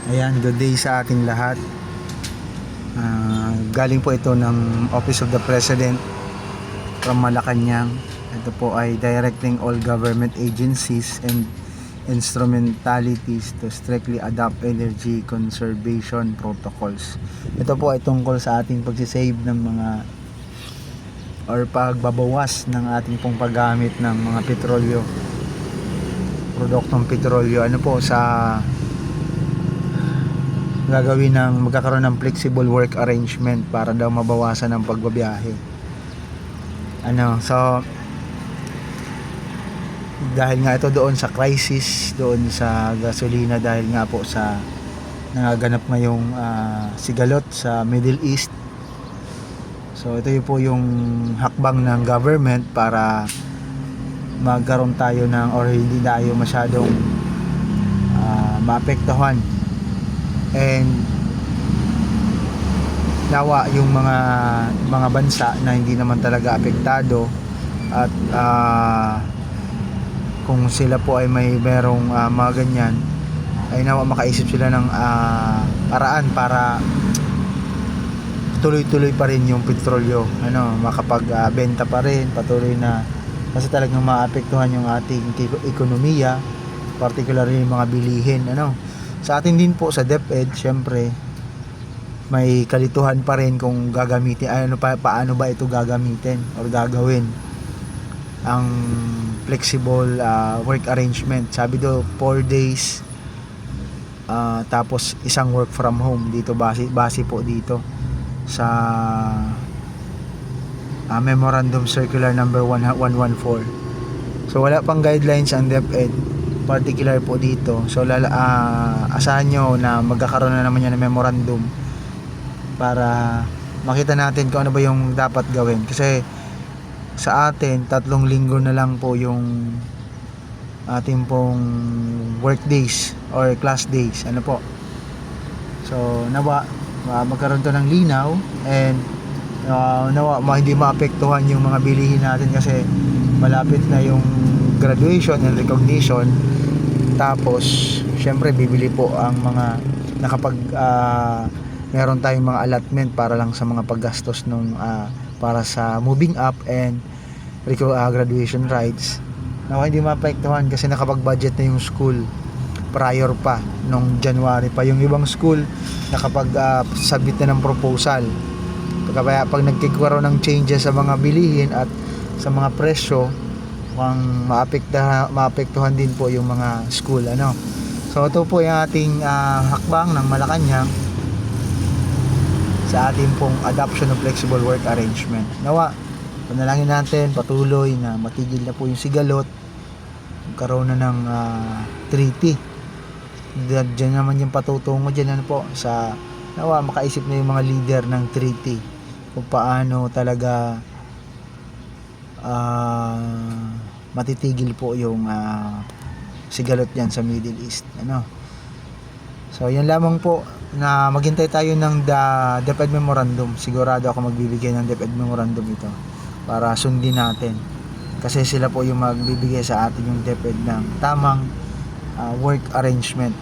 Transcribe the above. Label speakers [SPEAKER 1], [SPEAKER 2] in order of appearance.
[SPEAKER 1] Ayan, good day sa ating lahat. Galing po ito ng Office of the President from Malacanang. Ito po ay directing all government agencies and instrumentalities to strictly adopt energy conservation protocols. Ito po ay tungkol sa ating pagsisave ng mga or pagbabawas ng ating pong paggamit ng mga petrolyo, produktong petrolyo. Ano po sa gagawin ng magkakaroon ng flexible work arrangement para daw mabawasan ang pagbabiyahe. So dahil nga ito doon sa crisis doon sa gasolina, dahil nga po sa nangaganap ngayong sigalot sa Middle East. So ito po yung hakbang ng government para magkaroon tayo ng, or hindi tayo masyadong maapektuhan, and nawa yung mga bansa na hindi naman talaga apektado at kung sila po ay merong mga ganyan, ay nawa makaisip sila ng paraan para tuloy-tuloy pa rin yung petrolyo, makapagbenta pa rin patuloy na, kasi talagang maapektuhan yung ating ekonomiya, particularly yung mga bilihin. Sa atin din po sa DepEd, syempre may kalituhan pa rin kung gagamitin, paano ba ito gagamitin or gagawin ang flexible work arrangement. Sabi do 4 days, tapos isang work from home dito, base po dito sa Memorandum Circular number 1114. So wala pang guidelines ang DepEd particular po dito. So asahan nyo na magkakaroon na naman yan ng memorandum para makita natin kung ano ba yung dapat gawin. Kasi sa atin 3 linggo na lang po yung ating pong work days or class days. So nawa magkaroon to ng linaw, and nawa hindi maapektuhan yung mga bilihin natin, kasi malapit na yung graduation and recognition. Tapos syempre bibili po ang mga nakapag meron tayong mga allotment para lang sa mga paggastos nung para sa moving up and graduation rights. Hindi maapektuhan kasi nakapag-budget na yung school prior pa nung January pa. Yung ibang school nakapag-submit na ng proposal. Kaya pag nagkikaroon ng changes sa mga bilihin at sa mga presyo, maapektuhan din po yung mga school. So ito po yung ating hakbang ng Malacanang sa ating pong adoption of flexible work arrangement. Panalangin natin patuloy na matigil na po yung sigalot, magkaroon na ng treaty. Diyan naman yung patutungo dyan, sa makaisip na yung mga leader ng treaty kung paano talaga matitigil po yung sigalot yan sa Middle East. So yan lamang po, na maghintay tayo ng DepEd Memorandum. Sigurado ako magbibigay ng DepEd Memorandum ito para sundin natin, kasi sila po yung magbibigay sa atin yung DepEd ng tamang work arrangement